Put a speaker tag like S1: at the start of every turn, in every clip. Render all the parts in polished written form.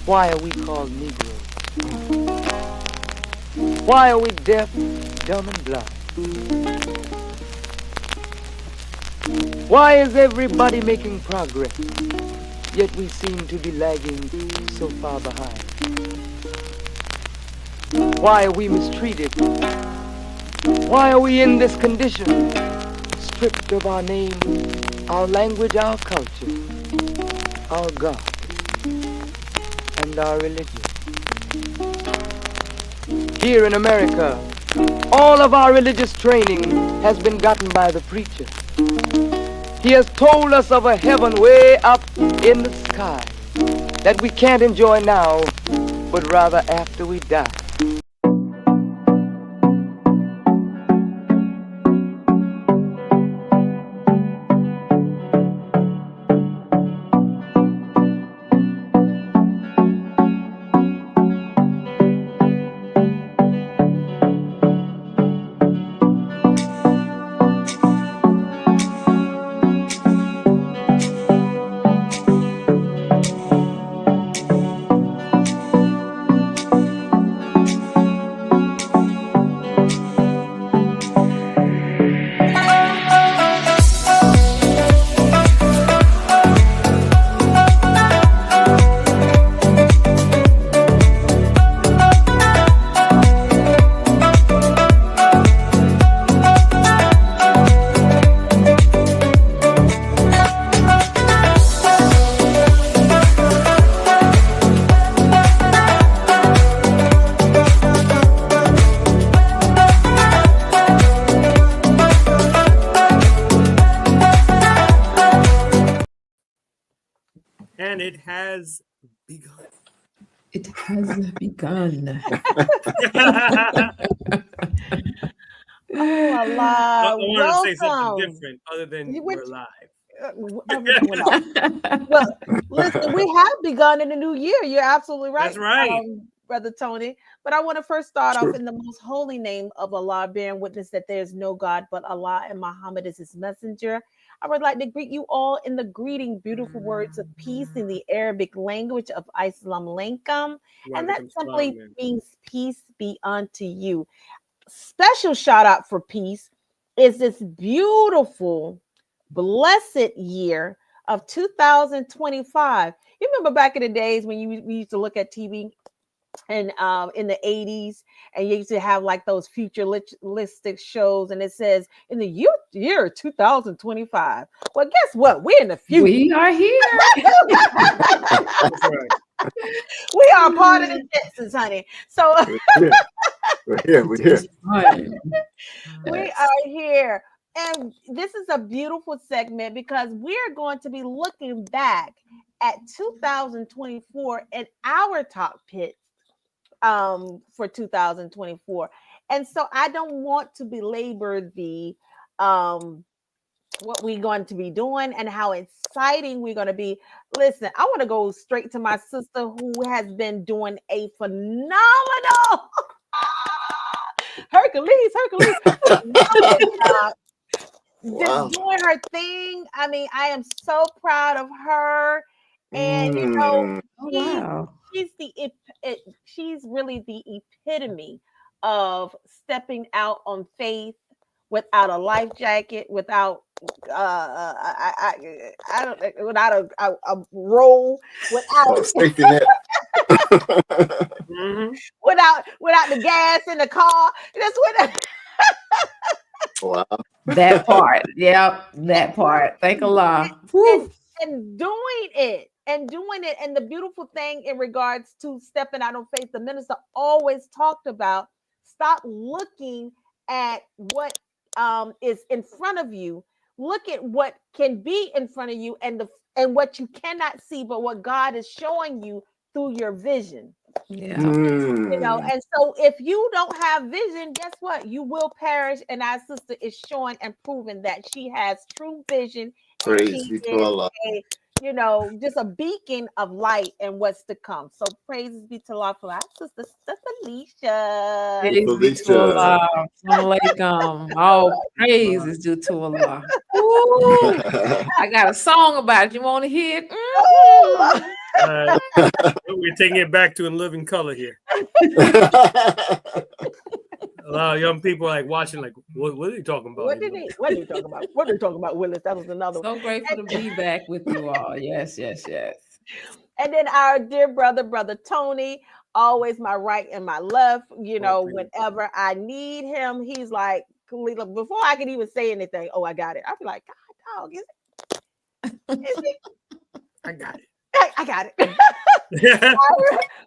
S1: Why are we called Negroes? Why are we deaf, dumb, and blind? Why is everybody making progress, yet we seem to be lagging so far behind? Why are we mistreated? Why are we in this condition? Stripped of our name, our language, our culture, our God, and our religion. Here in America, all of our religious training has been gotten by the preacher. He has told us of a heaven way up in the sky that we can't enjoy now, but rather after we die.
S2: And it has begun.
S3: It has begun.
S4: Oh, Allah.
S2: I wanted to say something
S4: Welcome.
S2: different other than we're live.
S4: Well, listen, we have begun in the new year. You're absolutely right.
S2: That's right.
S4: Brother Tony. But I want to first start off in the most holy name of Allah, bearing witness that there is no God but Allah and Muhammad is his messenger. I would like to greet you all in the greeting, beautiful words of peace in the Arabic language of Islam Lankum. And that simply means peace be unto you. Special shout out for peace is this beautiful, blessed year of 2025. You remember back in the days when we used to look at TV and in the 80s, and you used to have like those futuristic shows, and it says in the year 2025. Well, guess what? We're in the future.
S3: We are here.
S4: We are part of the Jetsons, honey. So
S5: we're here.
S4: We are here. And this is a beautiful segment because we're going to be looking back at 2024 and our top picks for 2024. And so I don't want to belabor the what we're going to be doing and how exciting we're going to be. Listen, I want to go straight to my sister who has been doing a phenomenal Hercules. Just doing her thing. I mean, I am so proud of her. And you know, she's really the epitome of stepping out on faith without a life jacket, without without a roll, without
S5: safety net.
S4: without the gas in the car. Just with
S5: Wow.
S3: That part. Yep, that part. Thank Allah.
S4: And doing it. And the beautiful thing in regards to stepping out on faith, the minister always talked about stop looking at what is in front of you. Look at what can be in front of you and what you cannot see, but what God is showing you through your vision.
S3: Yeah.
S4: You know, and so if you don't have vision, guess what? You will perish. And our sister is showing and proving that she has true vision.
S5: Praise be to Allah.
S4: You know, just a beacon of light and what's to come. So praises be to Allah for our sister Felicia.
S3: Praise be to Allah. All praise is due to Allah. Ooh, I got a song about it. You want to hear it?
S2: We're taking it back to in living color here. A lot of young people like watching, like, what are you talking about?
S4: What are you talking about? What are you talking about, Willis? That was another one.
S3: So grateful to be back with you all. Yes.
S4: And then our dear brother Tony, always my right and my left. You know, whenever I need him, he's like, before I can even say anything, oh, I got it. I'll be like, God, dog, is it?
S2: I got it.
S4: I got it.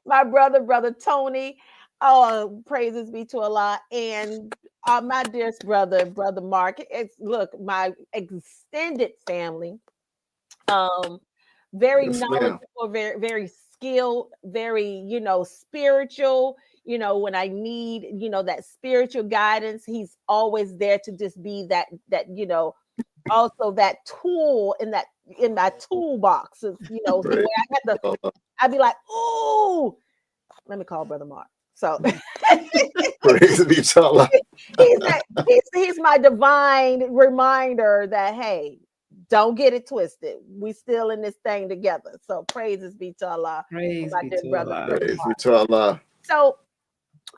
S4: my brother Tony. Oh, praises be to Allah. And my dearest brother Mark. Look, my extended family. Very knowledgeable, very, very skilled, very, spiritual. When I need, that spiritual guidance, he's always there to just be that, also that tool in my toolbox. So I'd be like, oh, let me call Brother Mark. So
S5: praise be to Allah.
S4: He's my divine reminder that, hey, don't get it twisted. We still in this thing together. So praises be to Allah.
S3: Praise be to Allah.
S5: Praise be to Allah.
S4: So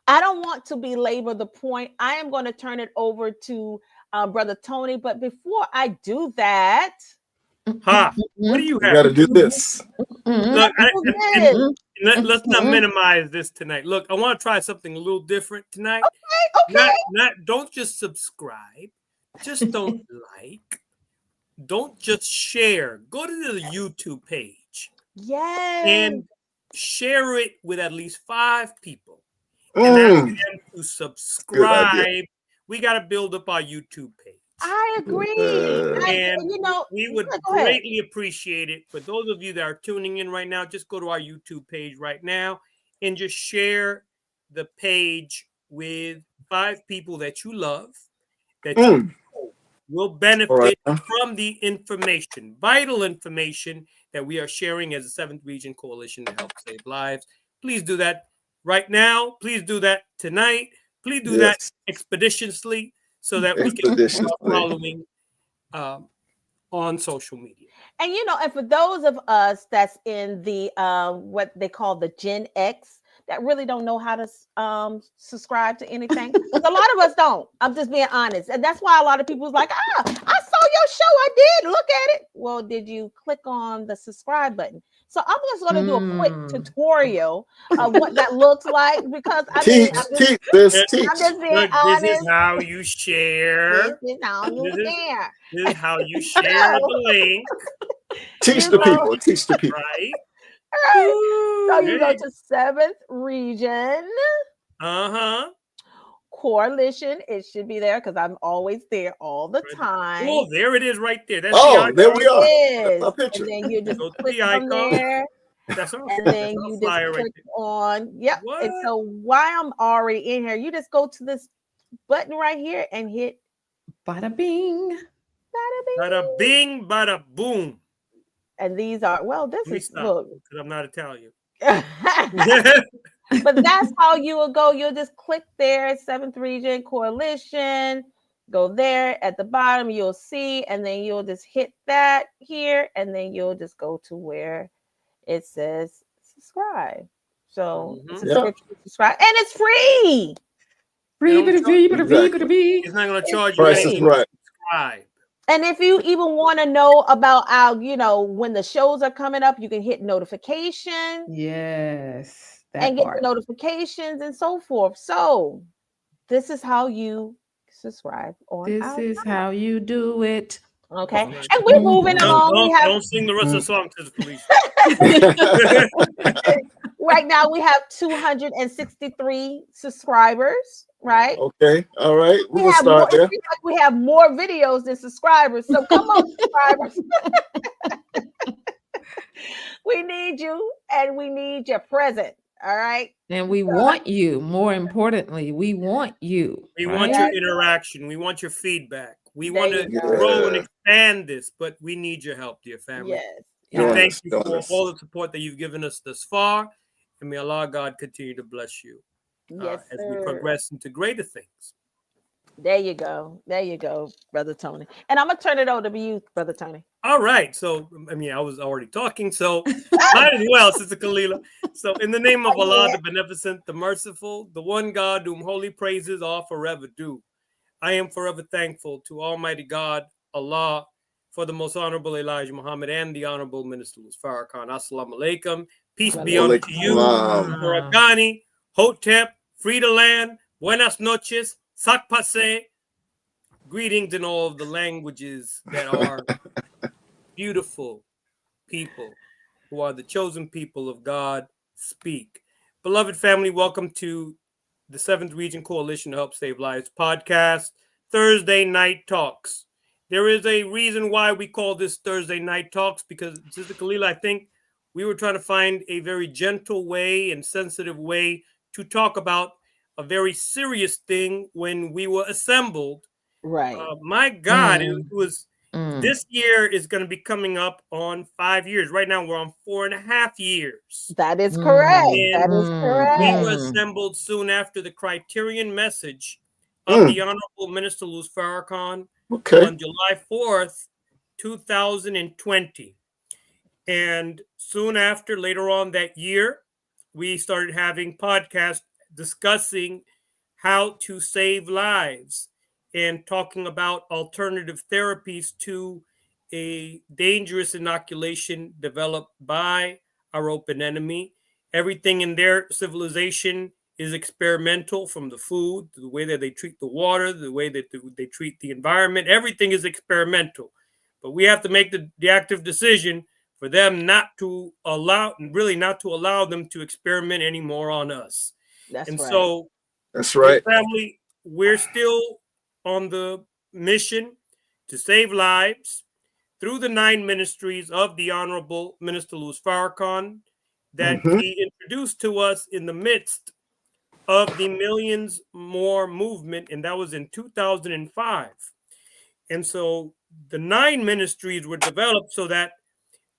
S4: I don't want to belabor the point. I am going to turn it over to Brother Tony. But before I do that,
S2: what do you have?
S5: You got to do this.
S2: Look, let's not minimize this tonight. Look, I want to try something a little different tonight.
S4: Okay.
S2: Don't just subscribe. Just don't like. Don't just share. Go to the YouTube page.
S4: Yes.
S2: And share it with at least 5 people. And ask them to subscribe. We got to build up our YouTube page.
S4: I agree.
S2: And we would greatly appreciate it. For those of you that are tuning in right now, just go to our YouTube page right now and just share the page with 5 people that you love, that you will benefit from the information, vital information that we are sharing as the 7th Region Coalition to Help Save Lives. Please do that right now. Please do that tonight. Please do that expeditiously so that we can keep following on social media.
S4: And and for those of us that's in the what they call the Gen X, that really don't know how to subscribe to anything. Because a lot of us don't. I'm just being honest. And that's why a lot of people's like, I saw your show. I did. Look at it. Well, did you click on the subscribe button? So I'm just going to do a quick tutorial of what that looks like, because I'm just being honest.
S2: This is how you share.
S4: This is how you share.
S2: This is how you share the link.
S5: Teach the people. Teach the people.
S2: Right.
S4: So you go to 7th Region Coalition. It should be there because I'm always there all the time.
S2: Oh, there it is right there. That's
S5: there we are. That's our picture.
S4: And then you just
S2: go
S4: click
S2: the
S4: on there.
S2: That's all.
S4: And then you just click on. Yep. What? And so while I'm already in here, you just go to this button right here and hit
S3: bada bing.
S4: Bada bing.
S2: Bada bing, bada boom.
S4: And these are, look.
S2: Because I'm not Italian.
S4: But that's how you will go. You'll just click there, 7th Region Coalition. Go there at the bottom, you'll see, and then you'll just hit that here, and then you'll just go to where it says subscribe. So subscribe, and it's free.
S2: It's not going to charge you anything to subscribe.
S4: And if you even want to know about our, when the shows are coming up, you can hit notifications.
S3: Yes.
S4: And get the notifications and so forth. So this is how you subscribe on
S3: This is how you do it.
S4: Okay. And we're moving along.
S2: Don't sing the rest of the song to the police.
S4: Right now we have 263 subscribers. Right.
S5: Okay. All right. We'll start there.
S4: We have more videos than subscribers. So come on, subscribers. We need you, and we need your presence. All right.
S3: And we want you. More importantly, we want you.
S2: We want your interaction. We want your feedback. We want to grow and expand this, but we need your help, dear family.
S4: Yes.
S2: Thank you for all the support that you've given us thus far. And may Allah God continue to bless you.
S4: Yes,
S2: as we progress into greater things.
S4: There you go. There you go, Brother Tony. And I'm gonna turn it over to you, Brother Tony.
S2: All right. So, I mean, I was already talking. So, might as well, Sister Kalila. So, in the name of Allah, the Beneficent, the Merciful, the one God whom holy praises are forever due, I am forever thankful to Almighty God, Allah, for the most honorable Elijah Muhammad and the honorable Minister Farrakhan. Assalamu alaikum. Peace be unto you, Murakani, Hotep, Frida Land, Buenas noches, Sakpase. Greetings in all of the languages that are beautiful people who are the chosen people of God speak. Beloved family, welcome to the 7th Region Coalition to Help Save Lives podcast, Thursday Night Talks. There is a reason why we call this Thursday Night Talks, because Sister Kalila, I think we were trying to find a very gentle way and sensitive way to talk about a very serious thing when we were assembled.
S4: Right.
S2: My God, it was this year is going to be coming up on 5 years. Right now, we're on 4.5 years.
S4: That is correct. That is correct.
S2: We were assembled soon after the Criterion message of the Honorable Minister Louis Farrakhan on July 4th, 2020. And soon after, later on that year, we started having podcasts discussing how to save lives and talking about alternative therapies to a dangerous inoculation developed by our open enemy. Everything in their civilization is experimental, from the food to the way that they treat the water, the way that they treat the environment. Everything is experimental. But we have to make the active decision for them not to allow them to experiment anymore on us. That's right. Family, we're still on the mission to save lives through the 9 ministries of the Honorable Minister Louis Farrakhan that he introduced to us in the midst of the Millions More movement, and that was in 2005. And so the 9 ministries were developed so that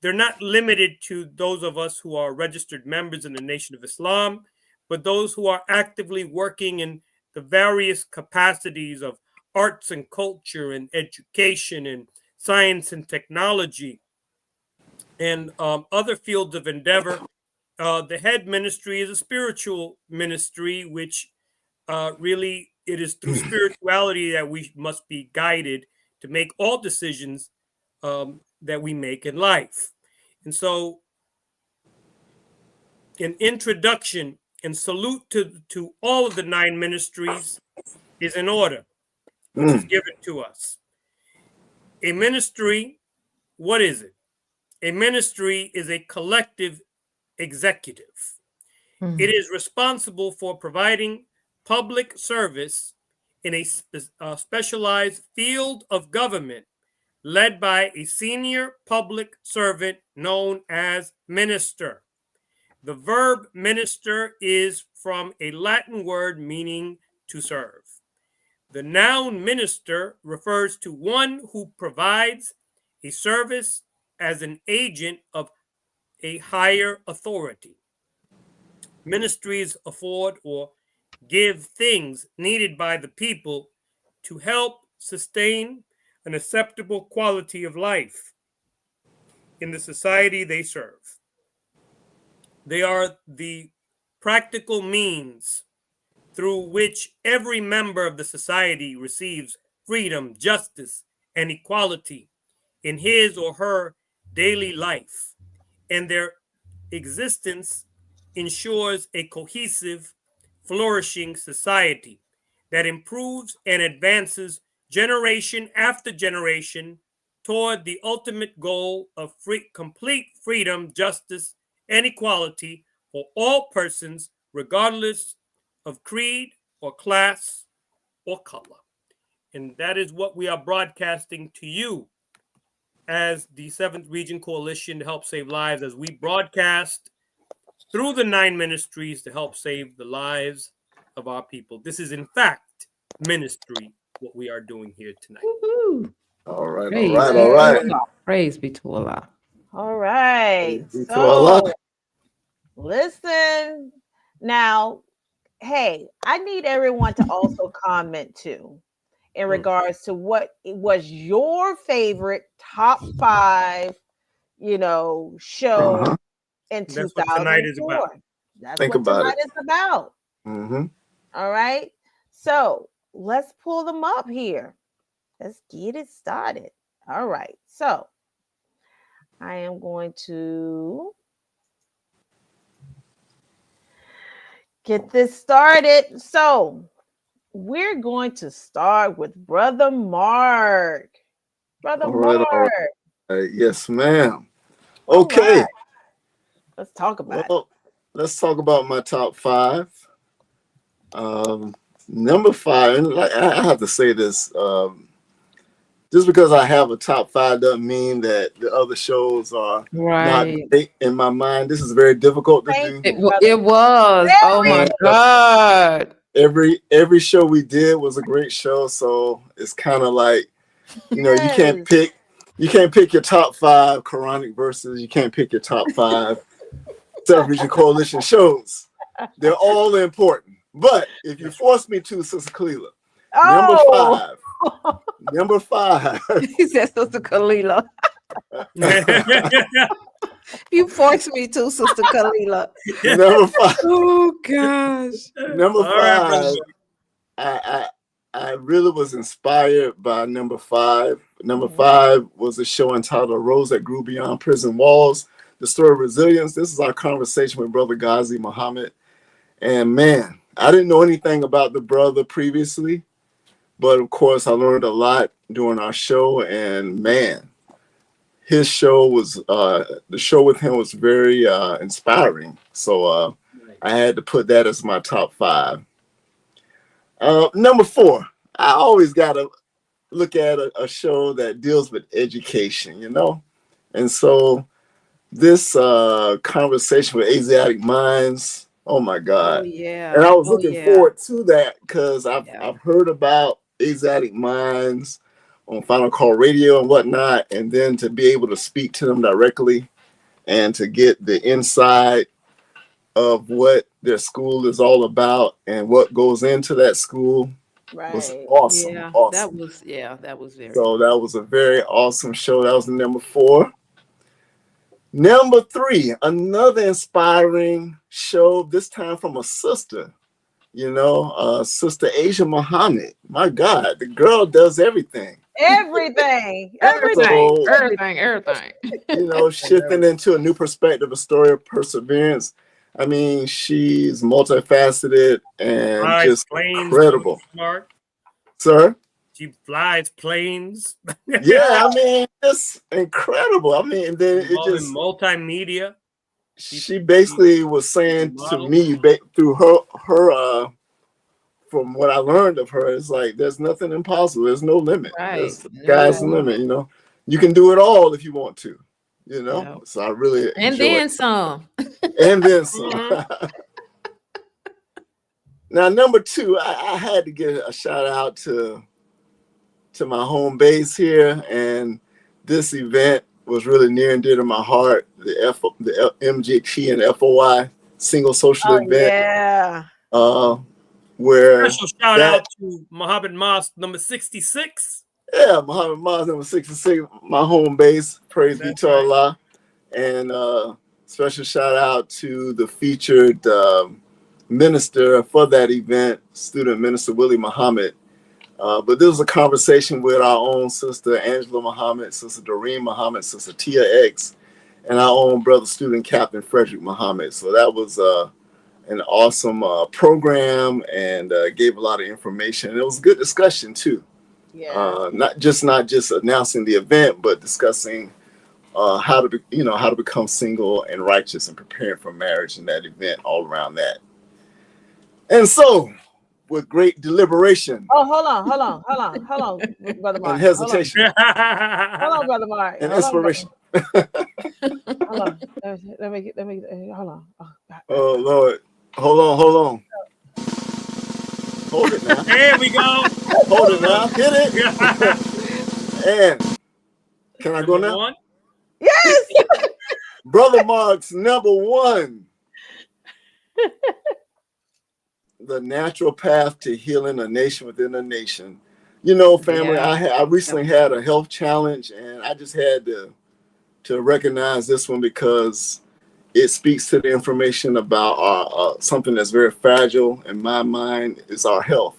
S2: they're not limited to those of us who are registered members in the Nation of Islam, but those who are actively working in the various capacities of arts and culture and education and science and technology and other fields of endeavor. The head ministry is a spiritual ministry, which really it is through spirituality that we must be guided to make all decisions that we make in life. And so an introduction and salute to all of the 9 ministries is in order, which is given to us. A ministry, what is it? A ministry is a collective executive. It is responsible for providing public service in a specialized field of government led by a senior public servant known as minister. The verb minister is from a Latin word meaning to serve. The noun minister refers to one who provides a service as an agent of a higher authority. Ministries afford or give things needed by the people to help sustain an acceptable quality of life in the society they serve. They are the practical means through which every member of the society receives freedom, justice, and equality in his or her daily life, and their existence ensures a cohesive, flourishing society that improves and advances generation after generation toward the ultimate goal of complete freedom, justice, and equality for all persons, regardless of creed or class or color. And that is what we are broadcasting to you as the 7th Region Coalition to Help Save Lives, as we broadcast through the 9 ministries to help save the lives of our people. This is, in fact, ministry, what we are doing here tonight.
S3: Woo-hoo.
S5: All right,
S3: Praise
S5: all right.
S3: Praise be to Allah.
S4: All right.
S5: Praise be to Allah.
S4: Listen, now, hey, I need everyone to also comment too. in regards to what was your favorite top 5, show in 2004.
S2: That's what tonight is about.
S4: That's what tonight is about.
S5: Mm-hmm.
S4: All right. So let's pull them up here. Let's get it started. All right. So I am going to get this started. So we're going to start with Brother Mark. Brother Mark.
S5: Yes, ma'am. Okay.
S4: Right. Let's talk about it.
S5: Let's talk about my top 5. Number 5, and I have to say this, just because I have a top 5 doesn't mean that the other shows are not great in my mind. This is very difficult to do.
S3: It was. Oh my God.
S5: Every show we did was a great show, so it's kind of like, you can't pick your top 5 Quranic verses. You can't pick your top 5 Self-Reaching Coalition shows. They're all important. But if you force me to, Sister Kalila, number 5.
S3: He said, Sister Kalila. You forced me to, Sister Kalila.
S5: Number 5.
S3: Oh gosh.
S5: Number 5. I really was inspired by number 5. Number 5 was a show entitled A Rose That Grew Beyond Prison Walls, the story of resilience. This is our conversation with Brother Ghazi Muhammad. And man, I didn't know anything about the brother previously, but of course I learned a lot during our show. And man, his show was, the show with him was very inspiring. So I had to put that as my top 5. Number 4, I always got to look at a show that deals with education, And so this conversation with Asiatic Minds, oh my God.
S3: Oh, yeah.
S5: And I was looking forward to that because I've heard about Asiatic Minds on Final Call Radio and whatnot, and then to be able to speak to them directly and to get the insight of what their school is all about and what goes into that school was awesome.
S3: Yeah,
S5: awesome.
S3: That was very.
S5: So that was a very awesome show. That was number 4. Number 3, another inspiring show, this time from a sister, Sister Asia Muhammad. My God, the girl does everything.
S4: Everything.
S5: Shifting into a new perspective, a story of perseverance. I mean, she's multifaceted and just incredible.
S2: Smart.
S5: Sir?
S2: She flies planes.
S5: Yeah, I mean, it's incredible. I mean, then it just
S2: multimedia.
S5: She basically was saying to me through her from what I learned of her, it's like there's nothing impossible. There's no limit.
S3: Right.
S5: The sky's the limit. You can do it all if you want to. So I really
S3: and then some.
S5: And then some. Now, number 2, I had to give a shout out to my home base here, and this event was really near and dear to my heart. The MGT and FOI single social event.
S4: Yeah.
S5: Where
S2: special shout out to Muhammad Mosque number 66.
S5: Yeah, Muhammad Mosque number 66, my home base. Praise be to Allah. And special shout out to the featured minister for that event, student minister Willie Muhammad. But this was a conversation with our own sister Angela Muhammad, sister Doreen Muhammad, sister Tia X, and our own brother student Captain Frederick Muhammad. So that was an awesome program and gave a lot of information. And it was a good discussion too.
S4: Yeah.
S5: Not just announcing the event, but discussing how to become single and righteous and preparing for marriage in that event, all around that. And so, with great deliberation.
S4: Oh, hold on, Brother Mark.
S5: And hesitation.
S4: Hold on, Brother Mark.
S5: And inspiration.
S4: Hold on. Let me hold on.
S5: Oh Lord. Hold on. Hold it now.
S2: There we go.
S5: Hold it now. Hit it. And can I go now?
S2: One?
S4: Yes.
S5: Brother Mark's number 1. The natural path to healing a nation within a nation. You know, family,
S3: Yeah.
S5: I recently had a health challenge, and I just had to recognize this one because it speaks to the information about something that's very fragile in my mind is our health.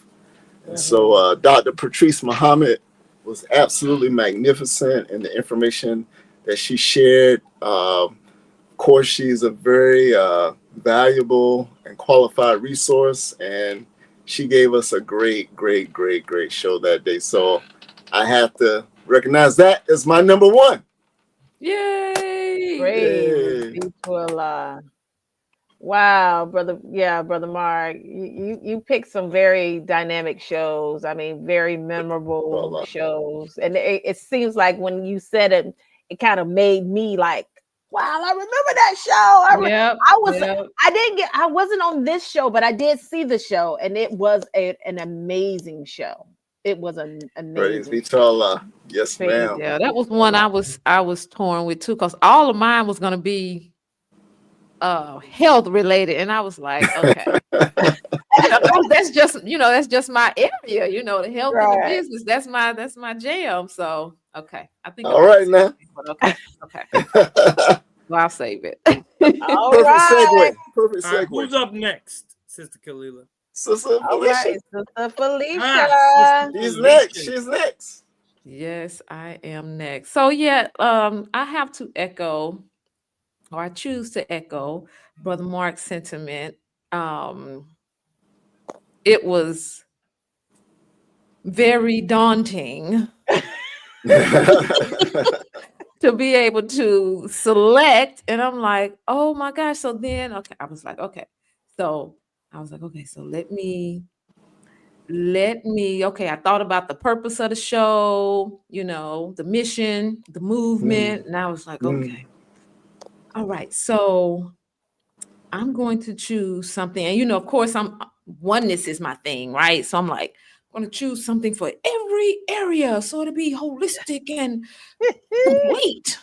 S5: And so Dr. Patrice Muhammad was absolutely magnificent in the information that she shared. Of course, she's a very valuable and qualified resource, and she gave us a great show that day. So I have to recognize that as my number one.
S3: Yay!
S4: Praise be to Allah. Wow, brother. Yeah, brother Mark. You picked some very dynamic shows. I mean, very memorable shows. And it seems like when you said it, it kind of made me like, wow, I remember that show. I wasn't on this show, but I did see the show, and it was an amazing show. It was an amazing.
S5: Praise be to Allah. Yes, ma'am.
S3: Yeah, that was one I was torn with too, because all of mine was gonna be health related, and I was like, okay. that's just my area, the health and the business. That's my jam. So okay, I think
S5: all right now.
S3: Okay. Well, I'll save it.
S5: Perfect segue.
S2: Who's up next, Sister Kalila?
S5: Sister Felicia.
S4: Sister Felicia.
S5: She's next.
S3: Yes, I am next. So yeah, I have to echo, or I choose to echo, Brother Mark's sentiment. It was very daunting to be able to select, and I'm like, oh my gosh. So then, I was like, okay, so let me, I thought about the purpose of the show, the mission, the movement, and I was like, okay, all right, so I'm going to choose something. And, of course, oneness is my thing, right? So I'm like, I'm going to choose something for every area, so to be holistic and complete,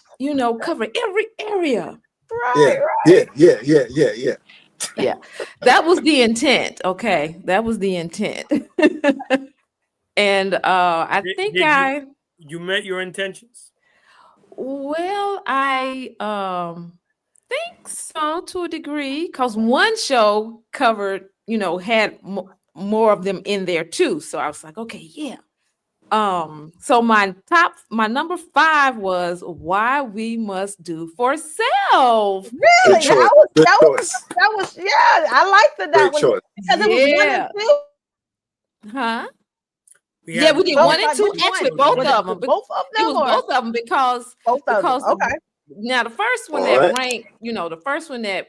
S3: cover every area.
S5: Right. Yeah.
S3: Yeah, that was the intent. Okay, that was the intent. And I think
S2: you met your intentions.
S3: Well, I think so to a degree, because one show covered, had more of them in there too. So I was like, okay, yeah. So my number 5 was Why We Must Do for Self.
S4: Really? That was yeah, I liked that one
S5: choice.
S4: because it was 1 and 2.
S3: Huh? Yeah, we did 1 and 2. Actually, both of them.
S4: Both of them.
S3: It was both of them because
S4: okay.
S3: Now the first one that ranked, the first one that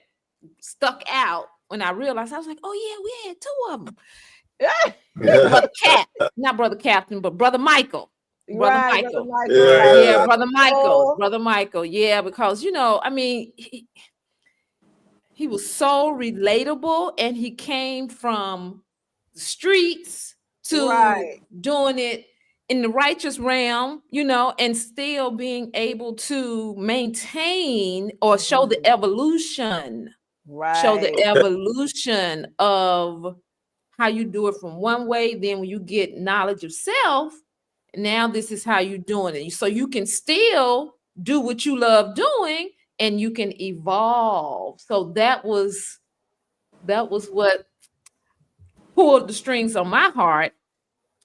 S3: stuck out when I realized, I was like, oh yeah, we had 2 of them. Brother not Brother Captain, but Brother Michael. Brother Michael. Yeah, Brother Michael. Brother Michael. Yeah, because he was so relatable, and he came from the streets to doing it in the righteous realm, and still being able to maintain or show the evolution. Show the evolution of how you do it from one way. Then when you get knowledge of self, now this is how you're doing it. So you can still do what you love doing, and you can evolve. So that was what pulled the strings on my heart,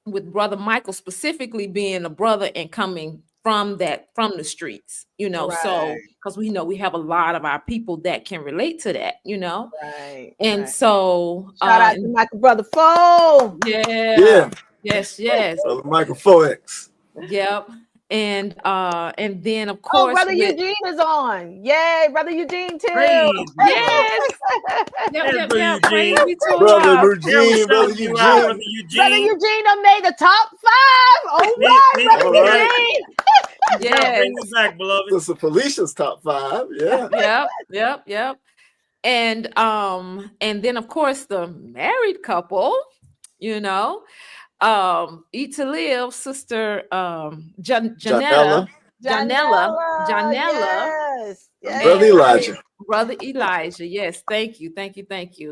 S3: with Brother Michael specifically being a brother and coming from the streets, so because we have a lot of our people that can relate to that, and so
S4: shout out to Michael Brother Foe.
S3: Yes,
S5: Brother Michael Foex.
S3: Yep. And then of course,
S4: Brother Eugene is on. Yay, Brother Eugene too.
S3: Yes. Yep.
S5: Brother Eugene
S4: done made the top 5. All right, Brother Eugene.
S2: Yes. Bring it back, beloved.
S5: This is Felicia's top 5. Yeah.
S3: Yep. And then of course the married couple, Eat to Live, Sister Janella.
S4: Yes.
S5: Brother Elijah.
S3: Brother Elijah. Yes, thank you.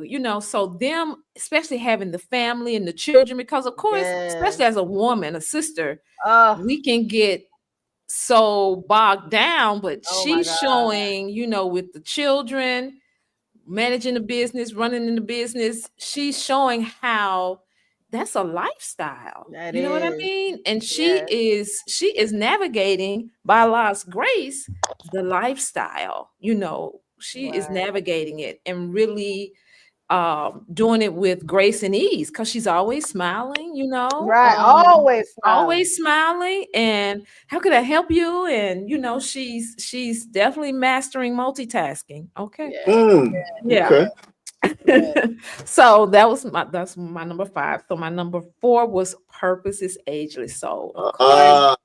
S3: You know, so them, especially having the family and the children, because of course, especially as a woman, a sister, we can get so bogged down, but she's showing, you know, with the children, managing the business, running in the business, she's showing how that's a lifestyle. You know what I mean? And she is navigating by Allah's grace the lifestyle. You know, she is navigating it and really doing it with grace and ease, because she's always smiling, you know, always smiling. And how could I help you? And you know, she's definitely mastering multitasking. Okay.
S5: Okay.
S3: So that's my number 5. So my number 4 was Purpose is Ageless. So of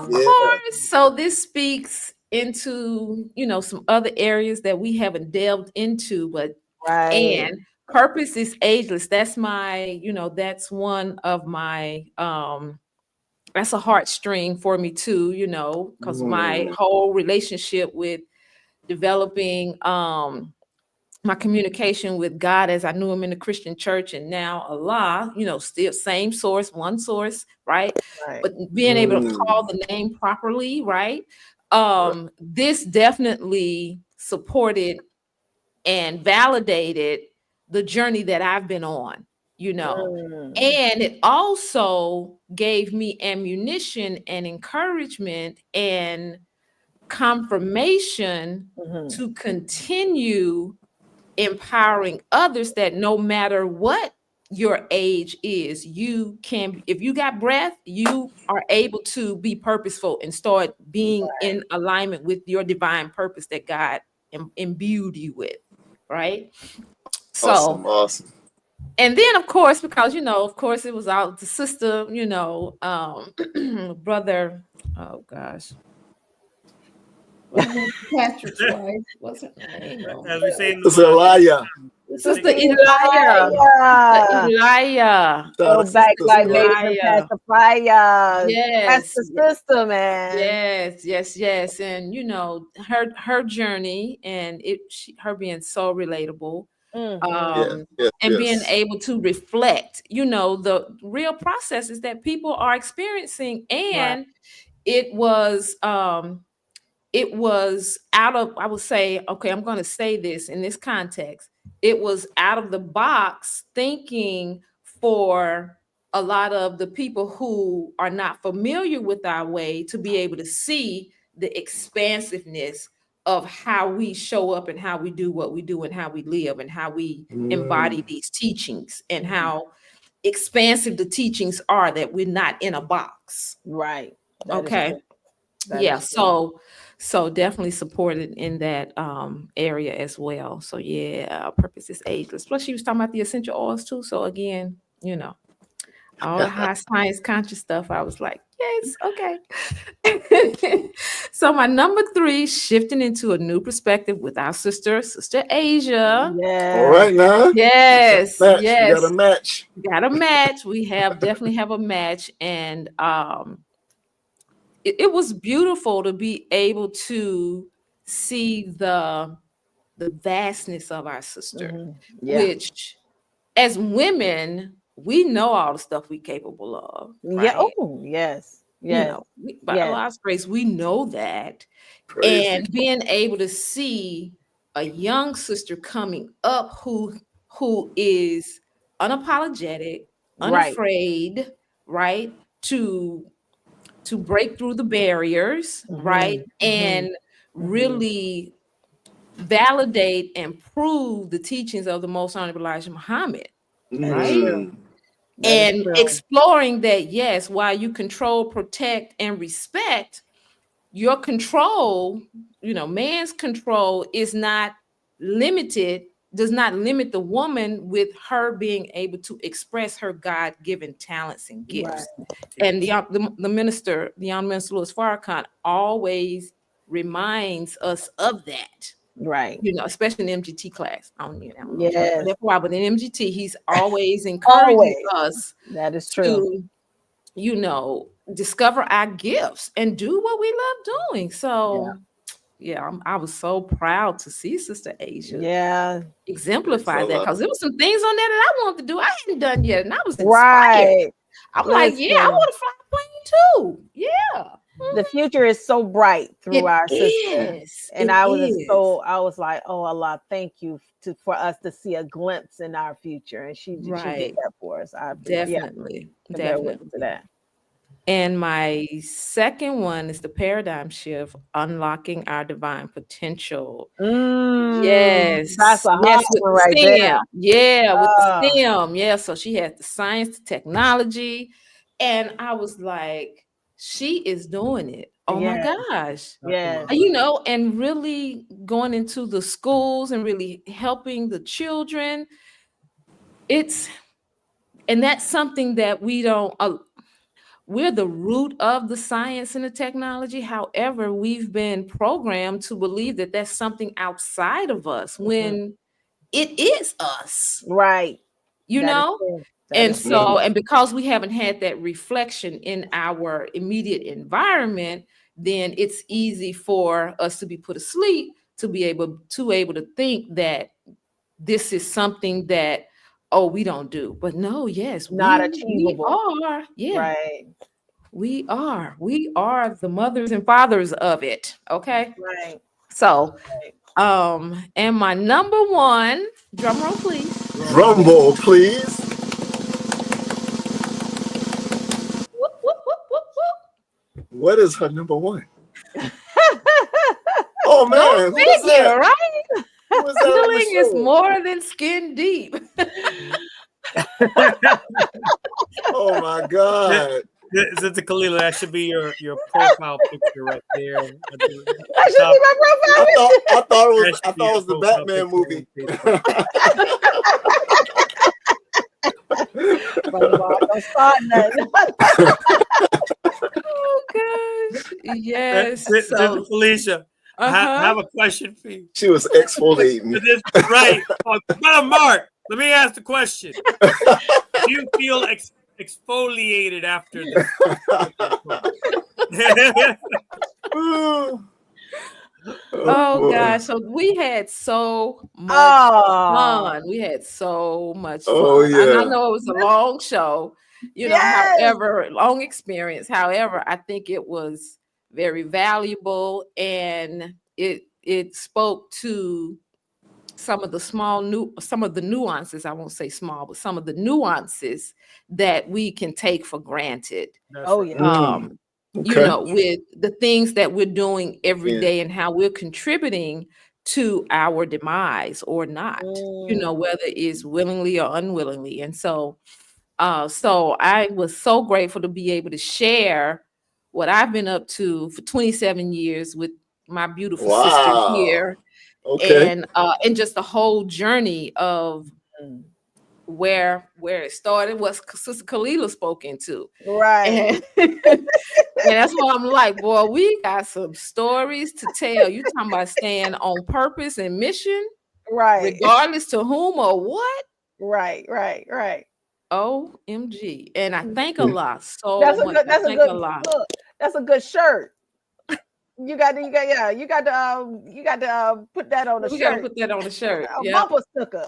S3: course, so this speaks into, you know, some other areas that we haven't delved into, but and Purpose is Ageless. That's my, you know, that's one of my that's a heartstring for me too, you know, because my whole relationship with developing my communication with God as I knew him in the Christian church, and now Allah, you know, still same source, one source, right? But being able to call the name properly, right? This definitely supported and validated the journey that I've been on, you know, and it also gave me ammunition and encouragement and confirmation to continue empowering others, that no matter what your age is, you can, if you got breath, you are able to be purposeful and start being in alignment with your divine purpose that God imbued you with, right? So
S5: awesome.
S3: And then of course, because you know, of course, it was out the sister, you know, brother, oh gosh, Patrick's wife, what's her name?
S2: As we say,
S5: Sister Elijah.
S3: Sister Elijah.
S4: Go back like ladies and pacifier.
S3: Yes.
S4: That's the sister, man.
S3: Yes. And you know, her journey and her being so relatable. And being able to reflect, you know, the real processes that people are experiencing. And it was out of, I would say, okay, I'm going to say this in this context. It was out of the box thinking for a lot of the people who are not familiar with our way to be able to see the expansiveness of how we show up and how we do what we do and how we live and how we embody these teachings and how expansive the teachings are, that we're not in a box.
S4: Right.
S3: Okay. Yeah. So definitely supported in that area as well. So yeah, Purpose is Ageless. Plus she was talking about the essential oils too. So again, you know, all the high science conscious stuff. I was like, yes, okay. So my number 3, shifting into a new perspective with our sister Asia.
S5: Yeah. All right now.
S3: Yes.
S5: We got a match.
S3: We definitely have a match. And it was beautiful to be able to see the vastness of our sister, which as women, we know all the stuff we're capable of. Right?
S4: Yeah. Oh, yes.
S3: You know, by Allah's grace, we know that. Crazy. And being able to see a young sister coming up who is unapologetic, unafraid, right? To break through the barriers, right? And really validate and prove the teachings of the Most Honorable Elijah Muhammad, right? And exploring that, yes, while you control, protect, and respect, your control, you know, man's control is not limited, does not limit the woman with her being able to express her God-given talents and gifts. And the minister, the Honorable Minister Louis Farrakhan, always reminds us of that.
S4: Right.
S3: You know, especially in MGT class. I don't know. But in MGT, he's always encouraging us.
S4: That is true.
S3: To, you know, discover our gifts and do what we love doing. So I was so proud to see Sister Asia exemplify that, because there was some things on there that I wanted to do I hadn't done yet, and I was inspired. I'm like, yeah, I want to fly a plane too. Yeah.
S4: The future is so bright through our sister. And I was like, oh Allah, thank you for us to see a glimpse in our future. And she did that for us.
S3: Definitely
S4: to that.
S3: And my second one is the paradigm shift, unlocking our divine potential. Yes,
S4: that's a hot one right there.
S3: Yeah, with the STEM. Yeah, so she had the science, the technology, and I was like, she is doing it. Oh my gosh.
S4: Yeah.
S3: And really going into the schools and really helping the children. And that's something that we don't. We're the root of the science and the technology. However, we've been programmed to believe that that's something outside of us when it is us.
S4: Right.
S3: And because we haven't had that reflection in our immediate environment, then it's easy for us to be put asleep to be able to think that this is something that we don't do. But no, yes,
S4: not achievable.
S3: We are. Yeah.
S4: Right.
S3: We are the mothers and fathers of it. Okay.
S4: Right.
S3: So, and my number one, drum roll, please.
S5: Drum roll, please.
S3: Whoop, whoop, whoop, whoop, whoop.
S5: What is her number one? Oh man,
S3: figure, right? Healing is more than skin deep.
S5: Oh my God.
S2: Sister Kalila, that should be your profile picture right there.
S4: That should be my profile.
S5: I thought it was the Batman movie.
S4: Don't start nothing.
S3: Oh gosh. Yes.
S2: Sister Felicia, I have a question for you.
S5: She was exfoliating.
S2: Right. Brother Mark, let me ask the question. Do you feel exfoliated after this?
S3: Oh gosh, so we had so much fun. We had so much fun.
S5: Oh, yeah.
S3: And I know it was a long show, however, long experience. However, I think it was very valuable, and it spoke to some of the nuances. I won't say small, but some of the nuances that we can take for granted. With the things that we're doing every day and how we're contributing to our demise or not, whether it's willingly or unwillingly. And so I was so grateful to be able to share what I've been up to for 27 years with my beautiful sister here.
S5: Okay.
S3: And just the whole journey of where it started, what Sister Kalila spoke into.
S4: Right.
S3: And that's why I'm like, boy, we got some stories to tell. You talking about staying on purpose and mission,
S4: right?
S3: Regardless to whom or what.
S4: Right.
S3: OMG. And I thank Allah so
S4: much.
S3: That's
S4: a good shirt. You got to put that on the shirt.
S3: We got to put that on the shirt.
S4: Bumper sticker.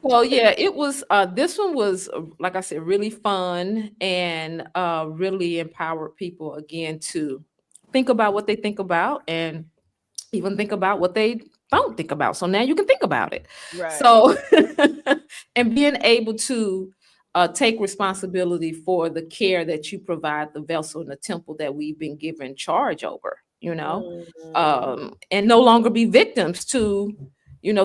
S3: So yeah, it was. This one was, like I said, really fun and really empowered people again to think about what they think about and even think about what they don't think about. So now you can think about it.
S4: Right.
S3: So and being able to take responsibility for the care that you provide the vessel and the temple that we've been given charge over, and no longer be victims to,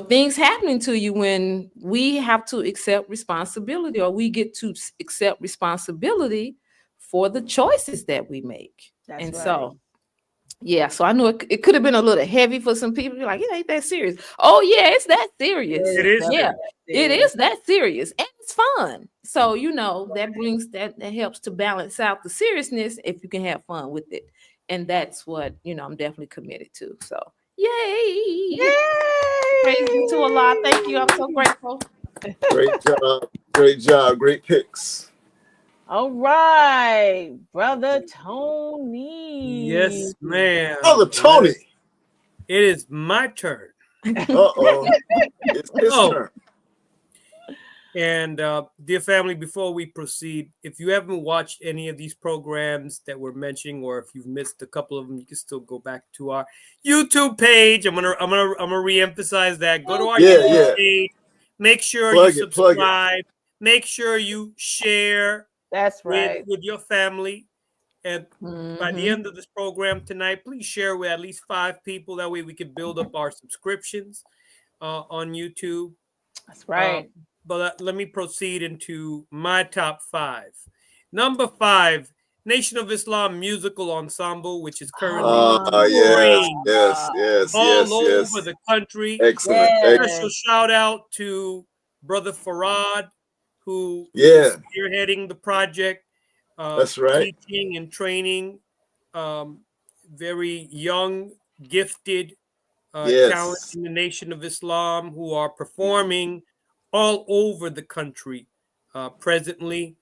S3: things happening to you when we have to accept responsibility, or we get to accept responsibility for the choices that we make.
S4: That's
S3: and
S4: right.
S3: So, yeah, so I know it could have been a little heavy for some people. You're like, it ain't that serious. Oh yeah, it's that serious.
S2: It is.
S3: Yeah, it is that serious, and it's fun. So that helps to balance out the seriousness if you can have fun with it, and that's what I'm definitely committed to. So yay! Praise to Allah. Thank you. I'm so grateful.
S5: Great job. Great picks.
S4: All right, Brother Tony.
S2: Yes, ma'am.
S5: Brother Tony.
S2: It is my turn.
S5: Uh-oh. It's his turn.
S2: And dear family, before we proceed, if you haven't watched any of these programs that we're mentioning, or if you've missed a couple of them, you can still go back to our YouTube page. I'm gonna re-emphasize that. Go to our YouTube page. Make sure you subscribe. Make sure you share.
S4: That's right.
S2: With your family. And by the end of this program tonight, please share with at least 5 people. That way we can build up our subscriptions on YouTube.
S4: That's right.
S2: But let me proceed into my top 5. Number 5, Nation of Islam Musical Ensemble, which is currently all over the country.
S5: Excellent.
S2: Special shout out to Brother Farad, who is spearheading the project.
S5: That's right.
S2: Teaching and training very young, gifted talent in the Nation of Islam who are performing all over the country presently.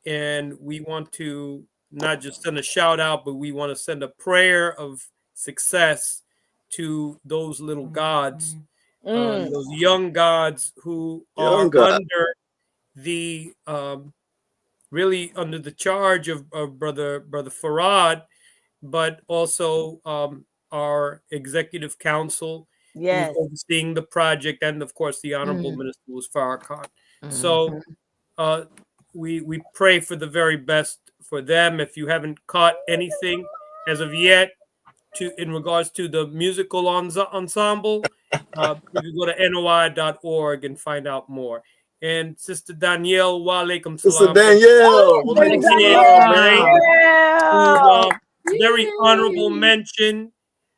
S2: And we want to not just send a shout out, but we want to send a prayer of success to those little gods, those young gods who are under the really under the charge of brother Farad, but also our executive council, overseeing the project, and of course the Honorable Minister was Farrakhan. So we pray for the very best for them. If you haven't caught anything as of yet in regards to the musical ensemble, you can go to NOI.org and find out more. And Sister Danielle, wa alaikum salam.
S5: Sister Danielle,
S2: very honorable mention.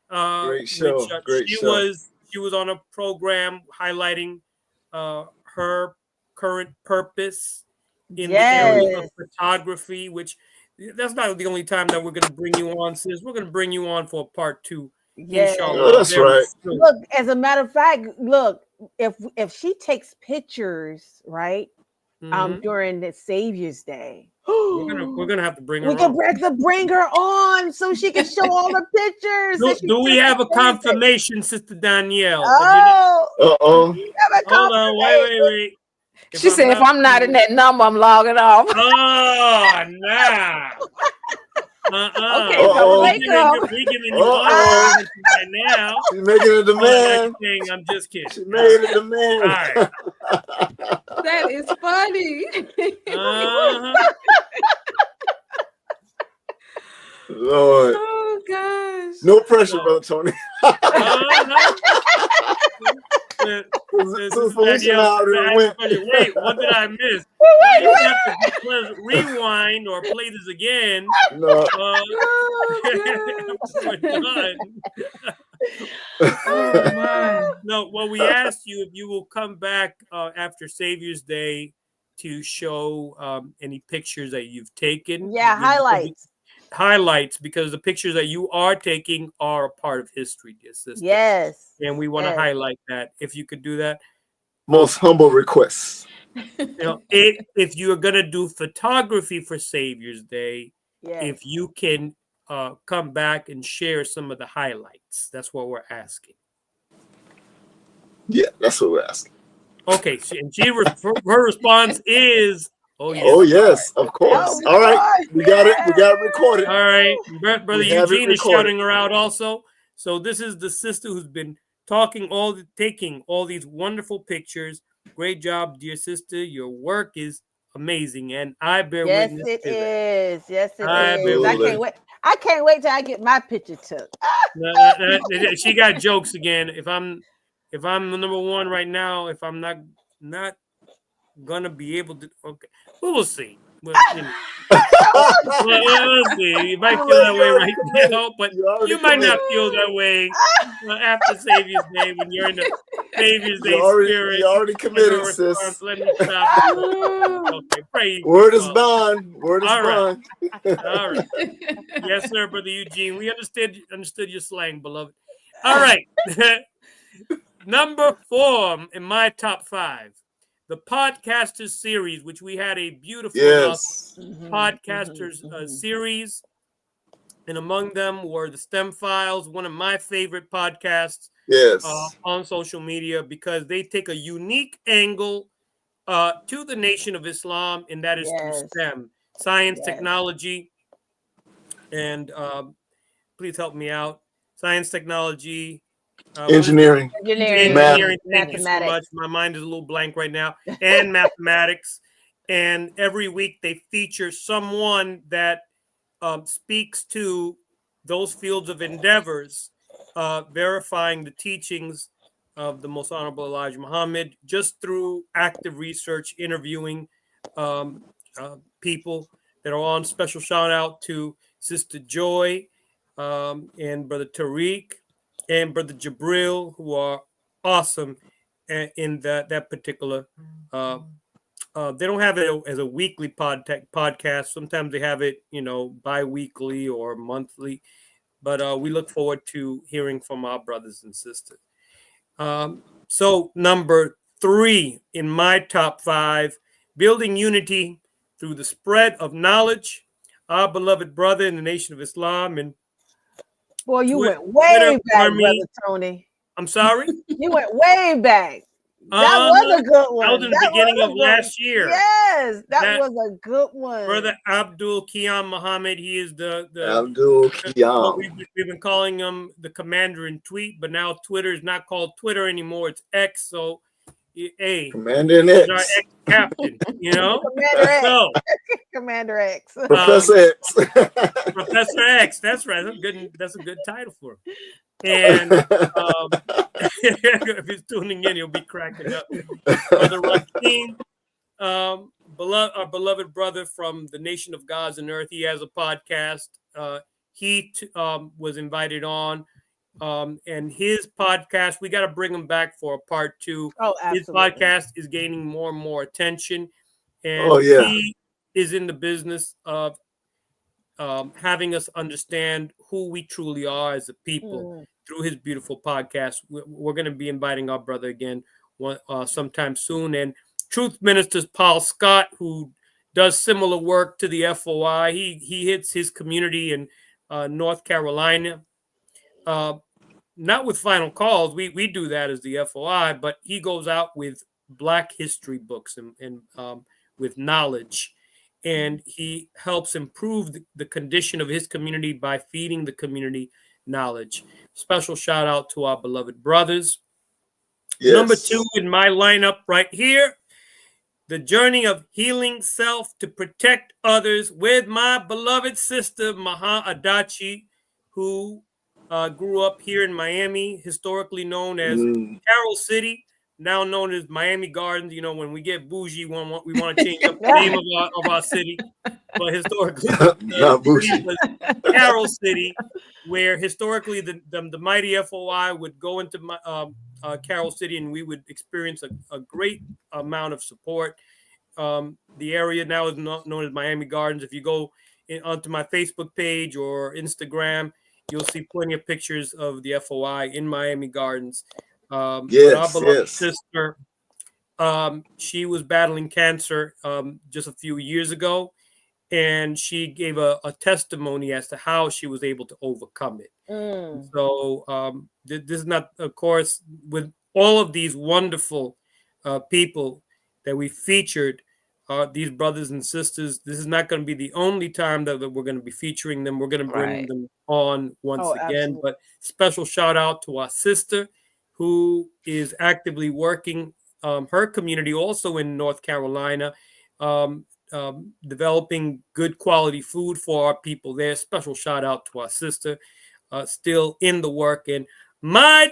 S5: Great show.
S2: She was on a program highlighting her current purpose in the area of photography, which that's not the only time that we're going to bring you on, sis. We're going to bring you on for part 2. Inshallah.
S5: That's right.
S4: Look, as a matter of fact, look, if she takes pictures, right, during the Savior's Day,
S2: we're gonna have to bring her.
S4: We can bring her on so she can show all the pictures.
S2: Do we have a confirmation, Sister Danielle?
S4: Hold
S2: on, wait.
S3: She said, if I'm not in that number, I'm logging off.
S2: Oh, nah.
S3: Okay,
S2: we're giving you right now.
S5: She's making a demand.
S2: I'm just kidding.
S5: She made a demand.
S2: All right.
S3: That is funny.
S5: Lord.
S3: Oh gosh.
S5: No pressure, Brother Tony.
S2: Wait, what did I miss? You have to rewind or play this again.
S5: No.
S2: No, well, we asked you if you will come back after Savior's Day to show any pictures that you've taken. Highlights, because the pictures that you are taking are a part of history, dear sister.
S4: Yes.
S2: And we want to highlight that. If you could do that.
S5: Most humble request.
S2: If you're going to do photography for Savior's Day, if you can come back and share some of the highlights. That's what we're asking.
S5: Yeah, that's what we're asking.
S2: Okay, and her response is,
S5: oh yes, of course. All right, we got it. We got it recorded.
S2: All right, Brother Eugene is shouting her out also. So this is the sister who's been taking all these wonderful pictures. Great job, dear sister. Your work is amazing, and I bear witness to that.
S4: Yes, it is. I can't wait till I get my picture took.
S2: She got jokes again. If I'm number 1 right now, if I'm not gonna be able to, okay, we'll see. We'll see. You might feel that way right now, but you might not feel that way after Savior's Day when you're in the Savior's Day spirit.
S5: You already committed, sis.
S2: Let me stop. Okay, pray.
S5: Word is bond. Word is bond.
S2: All right. Yes, sir, Brother Eugene. We understood your slang, beloved. All right. Number 4 in my top 5. the Podcasters series, which we had a beautiful Podcasters series. And among them were the STEM Files, one of my favorite podcasts on social media, because they take a unique angle to the Nation of Islam, and that is through STEM, science, technology, and please help me out. Science, technology,
S5: engineering.
S2: Thank you so much. My mind is a little blank right now. And mathematics. And every week they feature someone that speaks to those fields of endeavors, verifying the teachings of the Most Honorable Elijah Muhammad just through active research, interviewing people that are on. Special shout out to Sister Joy and Brother Tariq and Brother Jabril, who are awesome in that particular. They don't have it as a weekly podcast. Sometimes they have it, bi-weekly or monthly. But we look forward to hearing from our brothers and sisters. So number 3 in my top 5, building unity through the spread of knowledge. Our beloved brother in the Nation of Islam. And
S4: boy, you went way back, Brother Tony.
S2: I'm sorry?
S4: You went way back. That was a good one.
S2: That was in the beginning of last year.
S4: Yes, that was a good one.
S2: Brother Abdul Qiyam Muhammad, he is the
S5: Abdul Qiyam.
S2: We've been calling him the commander in tweet, but now Twitter is not called Twitter anymore. It's X. So, hey,
S5: Commander X,
S2: our ex-captain,
S4: Commander X. So, Commander X.
S5: Professor X.
S2: Professor X. That's right. That's a good title for him. And if he's tuning in, he'll be cracking up. Brother Rakeem, our beloved brother from the Nation of Gods and Earth, he has a podcast. He was invited on, and his podcast, we got to bring him back for a part 2.
S4: Oh, absolutely.
S2: His podcast is gaining more and more attention, and he is in the business of having us understand who we truly are as a people through his beautiful podcast. We're going to be inviting our brother again sometime soon. And Truth Ministers Paul Scott, who does similar work to the FOI, he hits his community in North Carolina. Not with Final Calls. We do that as the FOI, but he goes out with Black history books and with knowledge. And he helps improve the condition of his community by feeding the community knowledge. Special shout out to our beloved brothers. Yes. Number 2 in my lineup right here, the journey of healing self to protect others with my beloved sister, Maha Adachi, who grew up here in Miami, historically known as Carroll City, now known as Miami Gardens. When we get bougie, we want to change up the name of our city. But historically,
S5: not bougie.
S2: Carroll City, where historically the mighty FOI would go into Carroll City, and we would experience a great amount of support. The area now is known as Miami Gardens. If you go onto my Facebook page or Instagram, you'll see plenty of pictures of the FOI in Miami Gardens. Our beloved sister, she was battling cancer just a few years ago, and she gave a testimony as to how she was able to overcome it. So this is not, of course, with all of these wonderful people that we featured, these brothers and sisters, this is not going to be the only time that we're going to be featuring them. We're going to bring them on once again. Absolutely. But special shout out to our sister, who is actively working her community also in North Carolina, developing good quality food for our people there. Special shout out to our sister, still in the work. And my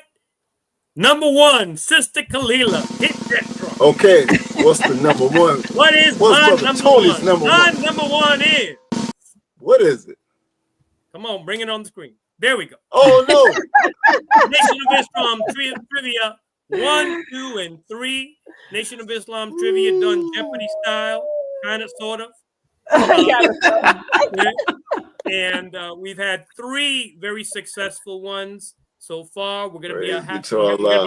S2: number 1, Sister Kalila, hit that drum.
S5: Okay, what's the number 1?
S2: What's my number Tony's 1? Number 1? My number 1 is.
S5: What is it?
S2: Come on, bring it on the screen. There we go.
S5: Oh, no.
S2: Nation of Islam trivia 1, 2, and 3. Nation of Islam trivia done Jeopardy style, kind of, sort of. And we've had 3 very successful ones so far. We're going to be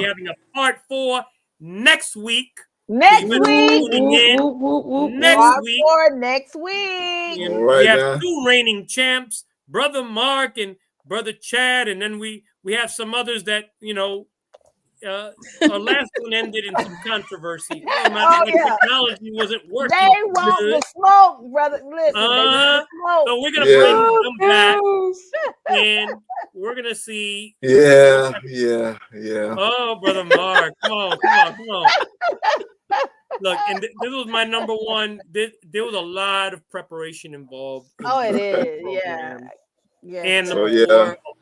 S2: having a part 4 next week.
S4: Next
S2: You
S4: week.
S2: tuning in
S4: Next week.
S2: And we have 2 reigning champs, Brother Mark and Brother Chad, and then we have some others that, you know, our last one ended in some controversy. My technology wasn't working.
S4: They want the smoke, brother. Listen,
S2: so we're gonna bring them back, and we're gonna see.
S5: Yeah.
S2: Oh, Brother Mark, come on. Look, and this was my number one. There was a lot of preparation involved.
S4: It is, yeah.
S2: And
S5: So,
S2: a